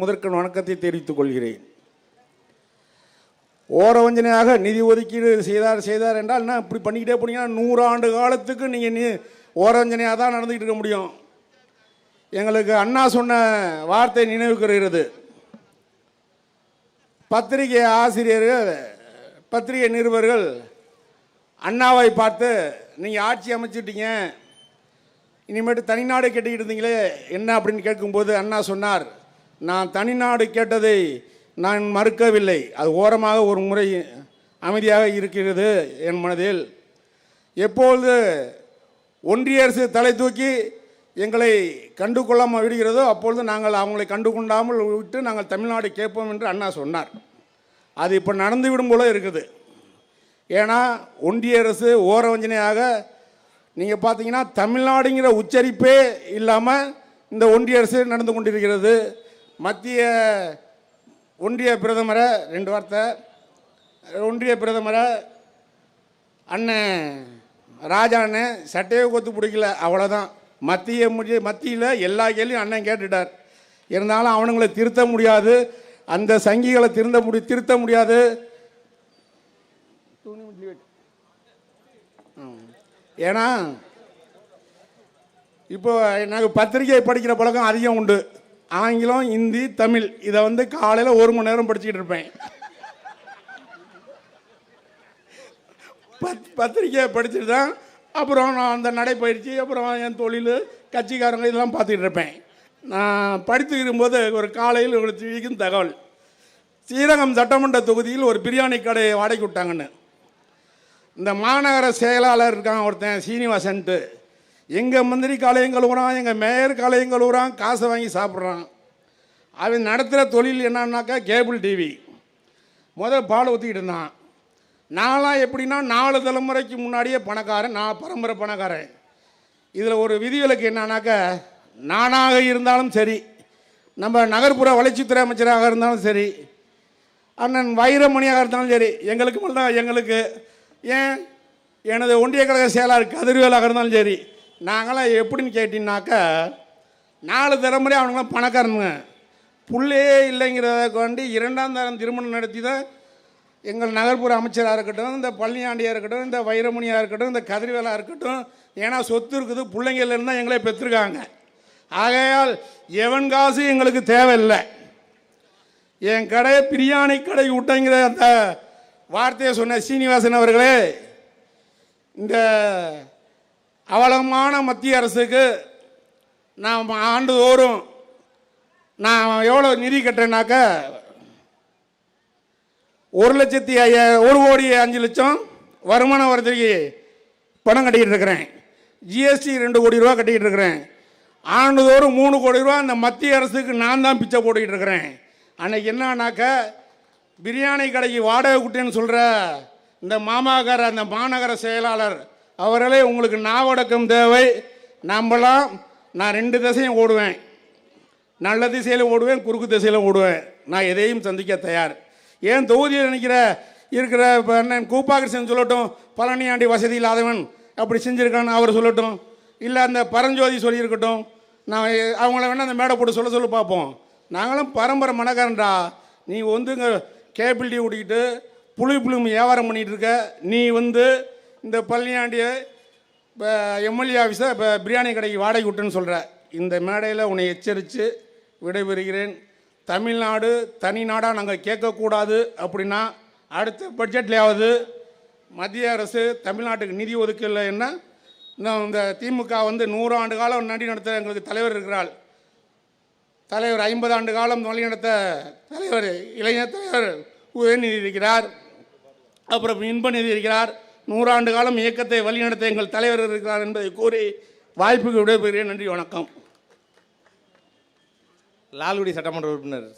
முதற்கண் வணக்கத்தை தெரிவித்துக் கொள்கிறேன். ஓரவஞ்சனையாக நிதி ஒதுக்கீடு செய்தார் என்றால் என்ன இப்படி பண்ணிக்கிட்டே போனீங்கன்னா 100 ஆண்டு காலத்துக்கு நீங்கள் ஓரவஞ்சனையாக தான் நடந்துக்கிட்டு இருக்க முடியும். எங்களுக்கு அண்ணா சொன்ன வார்த்தை நினைவுக்கு வருகிறது. பத்திரிகை ஆசிரியர்கள், பத்திரிகை நிருபர்கள் அண்ணாவை பார்த்து நீங்கள் ஆட்சி அமைச்சிட்டீங்க, இனிமேட்டு தனிநாடு கேட்டுக்கிட்டு இருந்தீங்களே என்ன அப்படின்னு கேட்கும்போது அண்ணா சொன்னார், நான் தனிநாடு கேட்டதை நான் மறுக்கவில்லை, அது ஓரமாக ஒரு முறை அமைதியாக இருக்கிறது என் மனதில். எப்பொழுது ஒன்றிய அரசு தலை தூக்கி எங்களை கண்டு கொள்ளாமல் விடுகிறதோ அப்பொழுது நாங்கள் அவங்களை கண்டு கொண்டாமல் விட்டு நாங்கள் தமிழ்நாடு கேட்போம் என்று அண்ணா சொன்னார். அது இப்போ நடந்துவிடும் போல இருக்குது. ஏன்னா ஒன்றிய அரசு ஓரவஞ்சனையாக நீங்கள் பார்த்தீங்கன்னா தமிழ்நாடுங்கிற உச்சரிப்பே இல்லாமல் இந்த ஒன்றிய அரசு நடந்து கொண்டிருக்கிறது. மத்திய ஒன்றிய பிரதமரை 2 வார்த்தை, ஒன்றிய பிரதமரை அண்ணன் ராஜான்னு சட்டையை கொத்து பிடிக்கல, அவ்வளோதான். மத்தியில் எல்லா கேள்வியும் அண்ணன் கேட்டுட்டார். இருந்தாலும் அவனுங்களை திருத்த முடியாது, அந்த சங்கிகளை திருத்த முடியாது. ஏன்னா இப்போ எனக்கு பத்திரிகை படிக்கிற பழக்கம் அதிகம் உண்டு. ஆங்கிலம், இந்தி, தமிழ் இதை காலையில் 1 மணி நேரம் படிச்சுக்கிட்டு இருப்பேன். பத்திரிகையை படிச்சுட்டு தான் அப்புறம் நான் அந்த நடைப்பயிற்சி, அப்புறம் என் தொழில், கட்சிக்காரங்க இதெல்லாம் பார்த்துக்கிட்டு இருப்பேன். நான் படித்து இருக்கும்போது ஒரு காலையில் ஒரு திடீர்னு தகவல், ஸ்ரீரங்கம் சட்டமன்ற தொகுதியில் ஒரு பிரியாணி கடையை வாடகைக்கு விட்டாங்கன்னு. இந்த மாநகர செயலாளர் இருக்கான் ஒருத்தன் சீனிவாசன்ட்டு, எங்கள் மந்திரி காலையும் கழுவுறான், எங்கள் மேயர் காலையும் கழுவுறான், காசை வாங்கி சாப்பிட்றான். அவன் நடத்துகிற தொழில் என்னன்னாக்கா கேபிள் டிவி. பால் ஊற்றிக்கிட்டு இருந்தான். நான்லாம் எப்படின்னா 4 தலைமுறைக்கு முன்னாடியே பணக்காரன், நான் பரம்பரை பணக்காரன். இதில் ஒரு விதிவிலக்கு என்னன்னாக்கா, நானாக இருந்தாலும் சரி, நம்ம நகர்ப்புற வளர்ச்சித்துறை அமைச்சராக இருந்தாலும் சரி, அண்ணன் வைரமணியாக இருந்தாலும் சரி, எங்களுக்கு மட்டும் எங்களுக்கு ஏன் எனது ஒன்றிய கழக செயலாளர் கதிர்வேலாக இருந்தாலும் சரி, நாங்களாம் எப்படின்னு கேட்டிங்கனாக்கா 4 தலைமுறை அவனுங்களாம் பணக்காரனுங்க. புள்ளையே இல்லைங்கிறத வேண்டி 2ஆம் தரம் திருமணம் நடத்தி தான் எங்கள் நகர்ப்புற அமைச்சராக இருக்கட்டும், இந்த பழனியாண்டியாக இருக்கட்டும், இந்த வைரமணியாக இருக்கட்டும், இந்த கதிர்வேலாக இருக்கட்டும், ஏன்னா சொத்து இருக்குது, பிள்ளைங்கள்லேருந்து தான் எங்களே பெற்றிருக்காங்க. ஆகையால் எவன் காசு எங்களுக்கு தேவையில்லை. என் கடை பிரியாணி கடை விட்டங்கிற அந்த வார்த்தையை சொன்ன சீனிவாசன் அவர்களே, இந்த அவலமான மத்திய அரசுக்கு நான் ஆண்டுதோறும் நான் எவ்வளோ நிதி கட்டுறேன்னாக்க 1,05,00,000 வருமான வரிக்கு பணம் கட்டிக்கிட்டு இருக்கிறேன். ஜிஎஸ்டி 2 கோடி ரூபா கட்டிக்கிட்டு இருக்கிறேன். ஆண்டுதோறும் 3 கோடி ரூபா இந்த மத்திய அரசுக்கு நான் தான் பிச்சை போட்டுக்கிட்டு இருக்கிறேன். அன்னைக்கு என்னன்னாக்க பிரியாணி கடைக்கு வாடகை குட்டேன்னு சொல்கிற இந்த மாமாக்கார அந்த மாநகர செயலாளர் அவர்களே, உங்களுக்கு நாவடக்கம் தேவை. நான் 2 திசையும் ஓடுவேன், நல்ல திசையில் ஓடுவேன், குறுக்கு திசையில் ஓடுவேன். நான் எதையும் சந்திக்க தயார். ஏன் தொகுதியில் இருக்கிற அண்ணன் கூப்பாகிருஷ்ணன் சொல்லட்டும், பழனியாண்டி வசதி இல்லாதவன் அப்படி செஞ்சுருக்கான்னு அவர் சொல்லட்டும், இல்லை அந்த பரஞ்சோதி சொல்லியிருக்கட்டும், நான் அவங்கள வேணால் அந்த மேடை போட்டு சொல்ல பார்ப்போம். நாங்களும் பரம்பரை மணக்காரன்டா. நீ கேபிள் டீ ஓட்டிக்கிட்டு புளியும் வியாபாரம் பண்ணிகிட்டு இருக்க. நீ இந்த பழனியாண்டியை எம்எல்ஏ ஆஃபீஸை இப்போ பிரியாணி கடைக்கு வாடகை விட்டுன்னு சொல்கிற. இந்த மேடையில் உன்னை எச்சரித்து விடைபெறுகிறேன். தமிழ்நாடு தனி நாடாக நாங்கள் கேட்கக்கூடாது. அப்படின்னா அடுத்த பட்ஜெட்லையாவது மத்திய அரசு தமிழ்நாட்டுக்கு நிதி ஒதுக்கலை. என்ன இந்த திமுக 100 ஆண்டு காலம் நடி நடத்த எங்களுக்கு தலைவர் இருக்கிறாள். தலைவர் 50 ஆண்டு காலம் வழிநடத்த தலைவர் இளைஞர் தலைவர் உதயநிதி இருக்கிறார், அப்புறம் இன்பநிதி இருக்கிறார். 100 ஆண்டு காலம் இயக்கத்தை வழிநடத்த எங்கள் தலைவர் இருக்கிறார் என்பதை கூறி வாய்ப்புக்கு விடைபெறுகிறேன். நன்றி, வணக்கம். லால்குடி சட்டமன்ற உறுப்பினர்